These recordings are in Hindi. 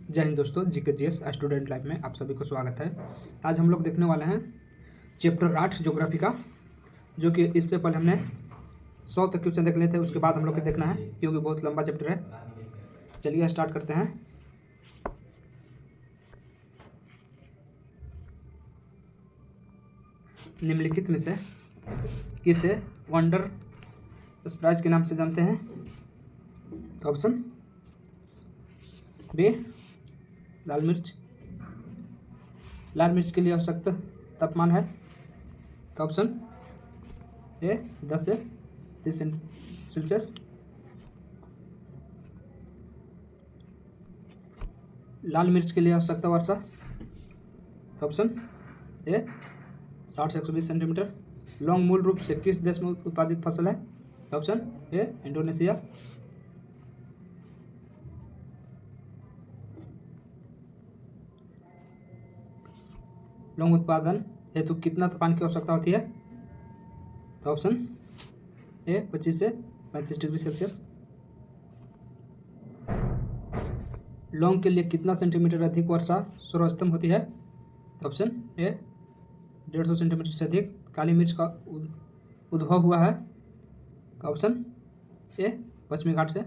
जय हिंद दोस्तों, जीके जीएस स्टूडेंट लाइफ में आप सभी को स्वागत है। आज हम लोग देखने वाले हैं चैप्टर 8 ज्योग्राफी का, जो कि इससे पहले हमने 100 तक क्वेश्चन देख लिए थे। उसके बाद हम लोग को देखना है क्योंकि बहुत लंबा चैप्टर है। चलिए स्टार्ट करते हैं। निम्नलिखित में से किसे वंडर स्प्राइज के नाम से जानते हैं? तो ऑप्शन बी लाल मिर्च। लाल मिर्च के लिए आवश्यक तापमान है तो ऑप्शन ए 10 से 30 सेल्सियस। लाल मिर्च के लिए आवश्यकता वर्षा तो ऑप्शन ए 60 से 120 सेंटीमीटर। लौंग मूल रूप से किस देश में उत्पादित फसल है तो ऑप्शन ए इंडोनेशिया। लौंग उत्पादन हेतु कितना तापमान की आवश्यकता होती है तो ऑप्शन ए 25 से 35 डिग्री सेल्सियस। लौंग के लिए कितना सेंटीमीटर अधिक वर्षा सर्वोत्तम होती है तो ऑप्शन ए 150 सेंटीमीटर से अधिक। काली मिर्च का उद्भव हुआ है तो ऑप्शन ए पश्चिमी घाट से।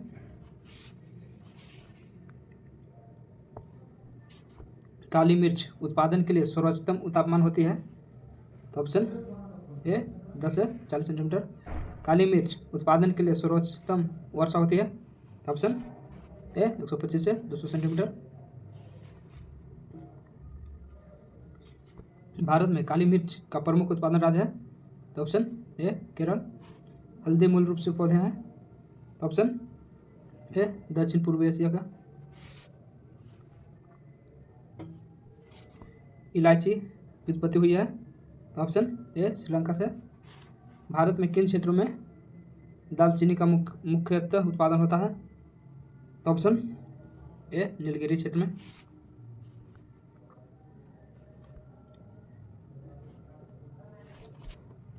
काली मिर्च उत्पादन के लिए सर्वोत्तम तापमान होती है तो ऑप्शन ए 10 से 40 सेंटीमीटर। काली मिर्च उत्पादन के लिए सर्वोत्तम वर्षा होती है तो ऑप्शन ए 125 से 200 सेंटीमीटर। भारत में काली मिर्च का प्रमुख उत्पादन राज्य है तो ऑप्शन ए केरल। हल्दी मूल रूप से पौधे हैं तो ऑप्शन ए दक्षिण पूर्वी एशिया का। इलायची की उत्पत्ति हुई है तो ऑप्शन ए श्रीलंका से। भारत में किन क्षेत्रों में दालचीनी का मुख्यतः उत्पादन होता है तो ऑप्शन ए नीलगिरी क्षेत्र में।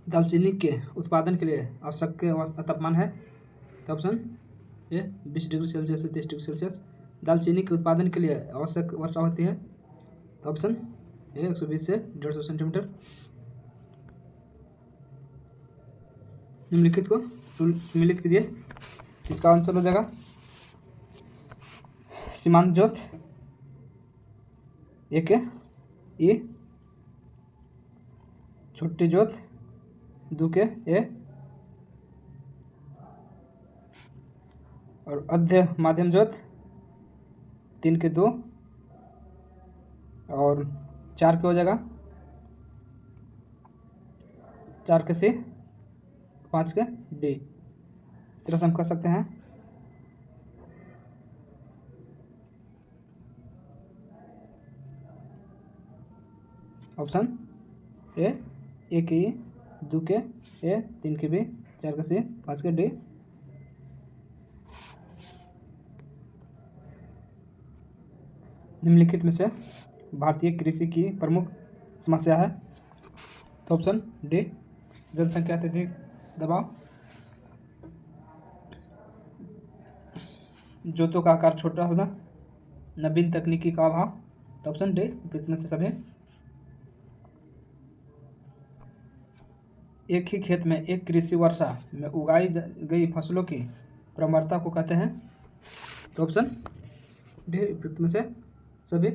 दालचीनी के उत्पादन के लिए आवश्यक तापमान है तो ऑप्शन ए 20 डिग्री सेल्सियस से 30 डिग्री सेल्सियस। दालचीनी के उत्पादन के लिए आवश्यक वर्षा होती है तो ऑप्शन ए 120 से 150 सेंटीमीटर। निम्नलिखित को सम्मिलित कीजिए। इसका आंसर हो जाएगा सीमांत ज्योत एक ए, छोटी ज्योत दो के ए, और अध्य माध्यम ज्योत 3 के 2 और 4 के हो जाएगा 4 के सी 5 के डी। इस तरह से हम कर सकते हैं। ऑप्शन ए 1 के ई, 2 के ए, 3 के बी, 4 के सी, 5 के डी। निम्नलिखित में से भारतीय कृषि की प्रमुख समस्या है तो ऑप्शन डी जनसंख्या अत्यधिक दबाव। जोतों का आकार छोटा होना, नवीन तकनीकी का अभाव तो ऑप्शन डी उपयुक्त में से सभी। एक ही खेत में एक कृषि वर्षा में उगाई गई फसलों की प्रमरता को कहते हैं तो ऑप्शन डी उपयुक्त में से सभी।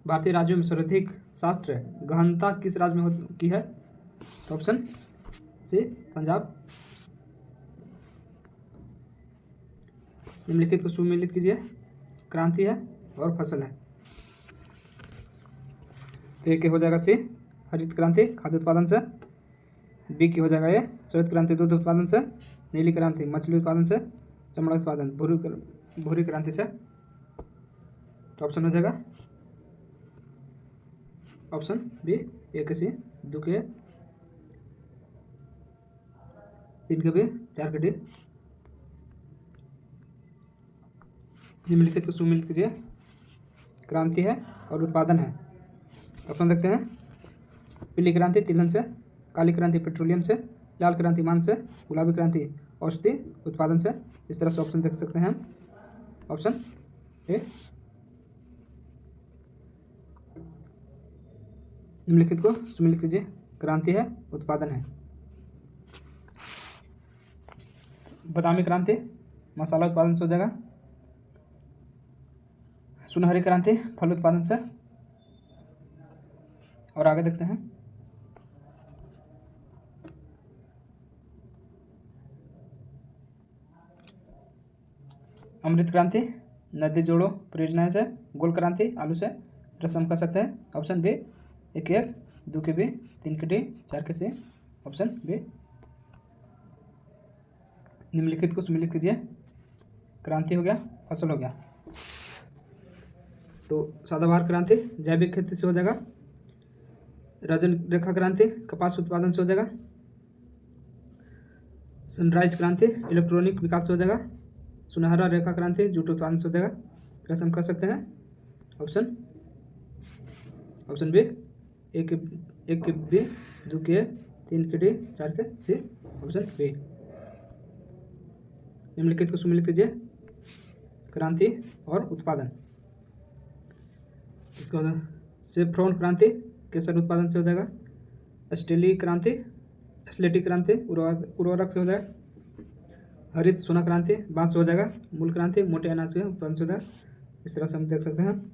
भारतीय राज्यों में सर्वाधिक शास्त्र गहनता किस राज्य में की है तो ऑप्शन सी पंजाब। निम्नलिखित को सुमेलित कीजिए। क्रांति है और फसल है तो ए के हो जाएगा सी हरित क्रांति खाद्य उत्पादन से। बी की हो जाएगा ए श्वेत क्रांति दूध उत्पादन से। नीली क्रांति मछली उत्पादन से। चमड़ा उत्पादन भूरी क्रांति से। तो ऑप्शन हो जाएगा ऑप्शन बी 1 के सी, 2 के 3 के बी, 4 के डी। निम्नलिखित को सुमेलित कीजिए। क्रांति है और उत्पादन है। ऑप्शन देखते हैं। पीली क्रांति तिलहन से, काली क्रांति पेट्रोलियम से, लाल क्रांति मांस से, गुलाबी क्रांति औषधि उत्पादन से। इस तरह से ऑप्शन देख सकते हैं हम। Option A. निम्नलिखित को सुमेलित कीजिए। क्रांति है, उत्पादन है। बादामी क्रांति मसाला उत्पादन से हो जाएगा। सुनहरी क्रांति फल उत्पादन से। और आगे देखते हैं। अमृत क्रांति नदी जोड़ो परियोजना से। गोल क्रांति आलू से। प्रश्न हम कर सकते हैं ऑप्शन बी 1 2 के बी 3 के डी 4 के सी। Option B. निम्नलिखित को सुमेलित कीजिए। क्रांति हो गया, फसल हो गया। तो सदाबहार क्रांति जैविक खेती से हो जाएगा। रजन रेखा क्रांति कपास उत्पादन से हो जाएगा। सनराइज क्रांति इलेक्ट्रॉनिक विकास से हो जाएगा। सुनहरा रेखा क्रांति जूट उत्पादन से हो जाएगा। प्रश्न हम कर सकते हैं ऑप्शन बी 1 के बी 2 के 3 के डी 4 के सी। Option B. निम्नलिखित को सुमेलित कीजिए। क्रांति और उत्पादन। इसका सेफ्रॉन क्रांति केसर उत्पादन से हो जाएगा। स्लेटी क्रांति उर्वरक से हो जाएगा। हरित सोना क्रांति बांस से हो जाएगा। मूल क्रांति मोटे अनाज के उत्पादन से हो जाएगा। इस तरह से हम देख सकते हैं।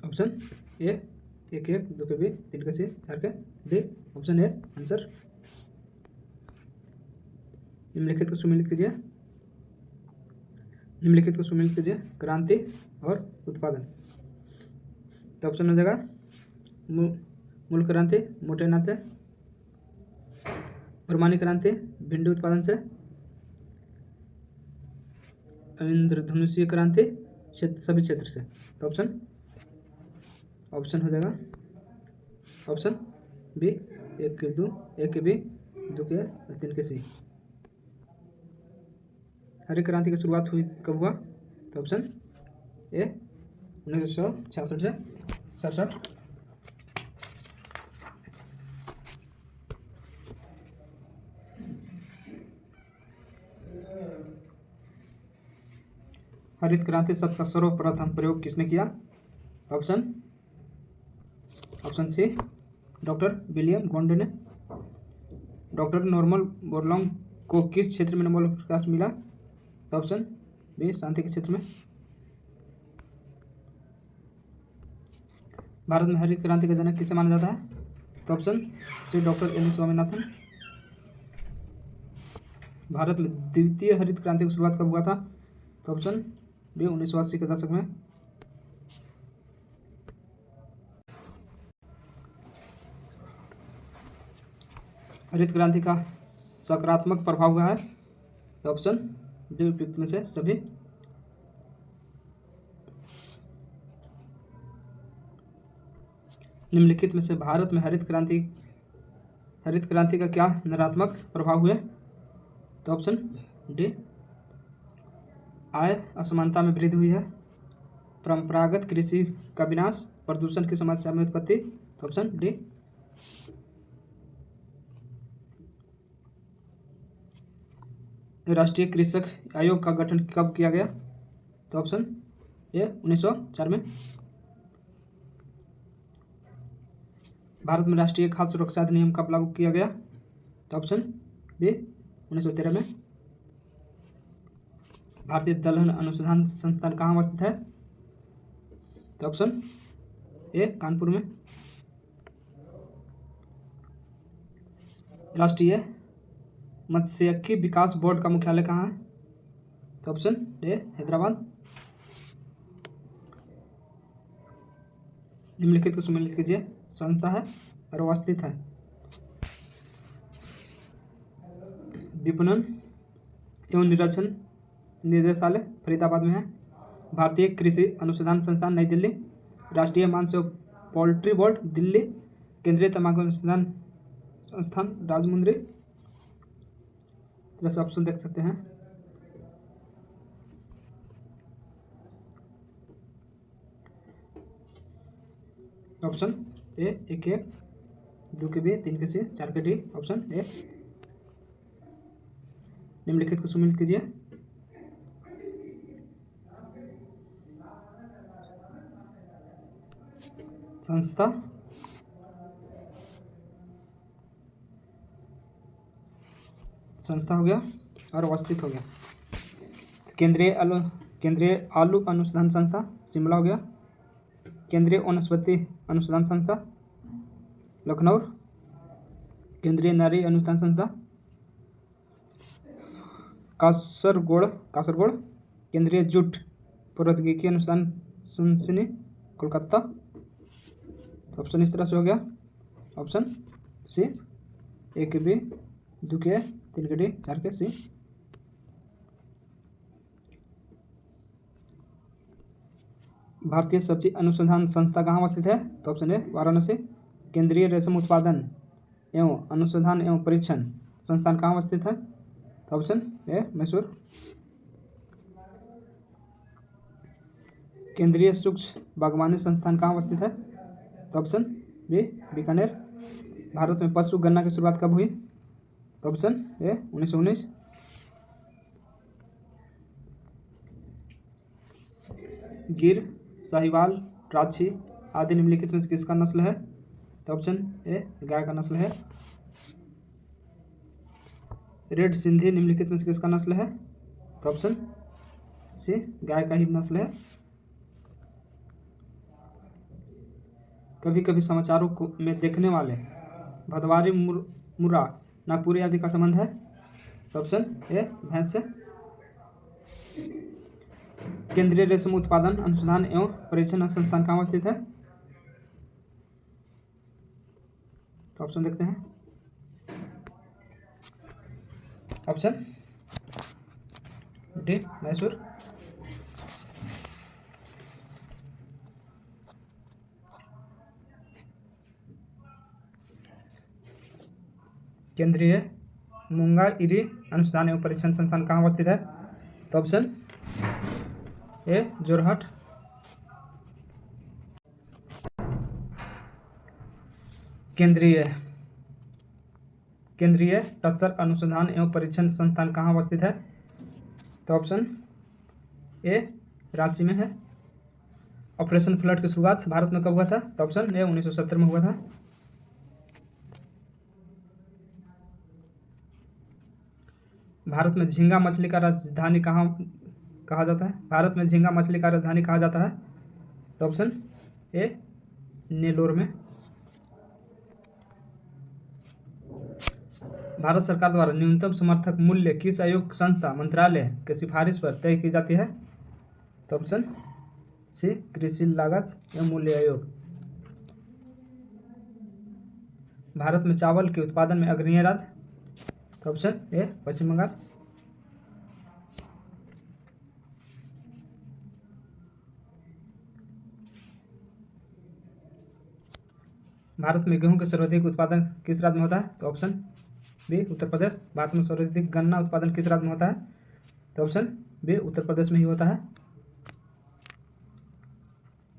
ऑप्शन ए 1 2 के बी 3 के सी 4 के डी। Option A answer. निम्नलिखित को सुमेलित कीजिए। क्रांति और उत्पादन। तो ऑप्शन हो जाएगा मूल क्रांति मोटे अनाज से। परमानी क्रांति भिंडी उत्पादन से। इंद्रधनुषीय क्रांति सभी क्षेत्र से। तो ऑप्शन हो जाएगा ऑप्शन बी 1 के बी 2 के 3 के सी। हरित क्रांति की शुरुआत हुई कब हुआ? तो ऑप्शन ए 1966 से 67। हरित क्रांति शब्द का सर्वप्रथम प्रयोग किसने किया? तो ऑप्शन सी डॉक्टर विलियम गोंड ने। डॉक्टर नॉर्मन बोरलॉन्ग को किस क्षेत्र में नोबेल पुरस्कार मिला? तो ऑप्शन बी शांति के क्षेत्र में। भारत में हरित क्रांति का जनक किसे माना जाता है? तो option C doctor M Swaminathan. भारत में द्वितीय हरित क्रांति की शुरुआत कब हुआ था? तो ऑप्शन बी 1980 के दशक में। हरित क्रांति का सकारात्मक प्रभाव हुआ है। तो ऑप्शन डी उपयुक्त में से सभी। निम्नलिखित में से भारत में हरित क्रांति का क्या नकारात्मक प्रभाव हुए? तो ऑप्शन डी आय असमानता में वृद्धि हुई है। परंपरागत कृषि का विनाश, प्रदूषण की समस्या में उत्पत्ति। तो ऑप्शन डी। राष्ट्रीय कृषक आयोग का गठन कब किया गया? तो ऑप्शन ए 1904 में। भारत में राष्ट्रीय खाद्य सुरक्षा अधिनियम कब लागू किया गया? तो ऑप्शन बी 1913 में। भारतीय दलहन अनुसंधान संस्थान कहाँ अवस्थित है? तो ऑप्शन ए कानपुर में। राष्ट्रीय मत्स्यिकी विकास बोर्ड का मुख्यालय कहाँ है? तो ऑप्शन ए हैदराबाद। निम्नलिखित को सुमेलित कीजिए। संस्था है और अवस्थित है। विपणन एवं निरीक्षण निदेशालय फरीदाबाद में है। भारतीय कृषि अनुसंधान संस्थान नई दिल्ली। राष्ट्रीय मांस एवं पोल्ट्री बोर्ड दिल्ली। केंद्रीय तंबाकू अनुसंधान संस्थान राजमुंद्री। जैसे ऑप्शन देख सकते हैं। ऑप्शन ए 1 2 के बी 3 के सी 4 के डी। Option A. निम्नलिखित को सम्मिलित कीजिए। संस्था, संस्था हो गया और अवस्थित हो गया। केंद्रीय आलू अनुसंधान संस्था शिमला हो गया। केंद्रीय वनस्पति अनुसंधान संस्था लखनऊ। केंद्रीय नारी अनुसंधान संस्था कासरगोड़। केंद्रीय जूट प्रौद्योगिकी अनुसंधान संस्थान कोलकाता। ऑप्शन इस तरह से हो गया। ऑप्शन सी 1 के बी 2 के 3 के डी 4 के सी। भारतीय सब्जी अनुसंधान संस्था कहाँ अवस्थित है? तो ऑप्शन ए वाराणसी। केंद्रीय रेशम उत्पादन एवं अनुसंधान एवं परीक्षण संस्थान कहाँ अवस्थित है? तो ऑप्शन ए मैसूर। केंद्रीय सूक्ष्म बागवानी संस्थान कहाँ अवस्थित है? तो ऑप्शन बी बीकानेर। भारत में पशु गणना की शुरुआत कब हुई? तो ऑप्शन ए 1919। गिर, साहिवाल, रांची आदि निम्नलिखित में से किसका नस्ल है? तो ऑप्शन ए गाय का नस्ल है। रेड सिंधी निम्नलिखित में से किसका नस्ल है? तो ऑप्शन सी गाय का ही नस्ल है। कभी कभी समाचारों में देखने वाले भदवारी, मुर्रा, नागपुरी आदि का संबंध है? तो ऑप्शन ए भैंस से। केंद्रीय रेशम उत्पादन अनुसंधान एवं परीक्षण संस्थान कहाँ स्थित है? तो ऑप्शन देखते हैं। Option D Mysore. केंद्रीय मुंगाइरी अनुसंधान एवं परीक्षण संस्थान कहाँ अवस्थित है? तो ऑप्शन ए जोरहट। केंद्रीय टस्सर अनुसंधान एवं परीक्षण संस्थान कहाँ अवस्थित है? तो ऑप्शन ए रांची में है। ऑपरेशन फ्लड की शुरुआत भारत में कब हुआ था? तो ऑप्शन ए 1970 में हुआ था। भारत में झींगा मछली का राजधानी कहाँ कहा जाता है? भारत में झींगा मछली का राजधानी कहा जाता है? तो ऑप्शन ए नेलोर में। भारत सरकार द्वारा न्यूनतम समर्थक मूल्य किस आयोग संस्था मंत्रालय के सिफारिश पर तय की जाती है? तो ऑप्शन सी कृषि लागत एवं मूल्य आयोग। भारत में चावल के उत्पादन में अग्रणीय राज्य? तो ऑप्शन ए पश्चिम बंगाल। भारत में गेहूं के सर्वाधिक उत्पादन किस राज्य में होता है? तो ऑप्शन बी उत्तर प्रदेश। भारत में सर्वाधिक गन्ना उत्पादन किस राज्य में होता है? तो ऑप्शन बी उत्तर प्रदेश में ही होता है।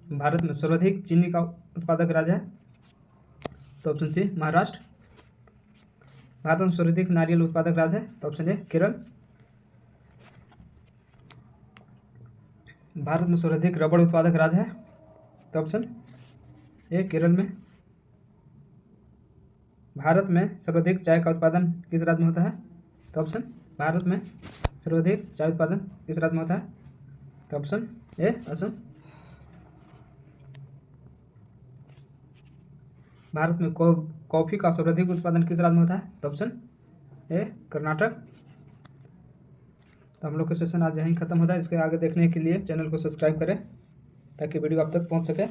भारत में सर्वाधिक चीनी का उत्पादक राज्य है? तो ऑप्शन सी महाराष्ट्र। भारत में सर्वाधिक नारियल उत्पादक राज्य है? तो ऑप्शन ए केरल। भारत में सर्वाधिक रबड़ उत्पादक राज्य है? तो ऑप्शन ए केरल में। भारत में सर्वाधिक चाय का उत्पादन किस राज्य में होता है? तो ऑप्शन भारत में सर्वाधिक चाय उत्पादन किस राज्य में होता है? तो ऑप्शन ए असम। भारत में कॉफी का सर्वाधिक उत्पादन किस राज्य में होता है? तो ऑप्शन ए कर्नाटक। तो हम लोग का सेशन आज यहीं खत्म होता है। इसके आगे देखने के लिए चैनल को सब्सक्राइब करें ताकि वीडियो आप तक पहुंच सके।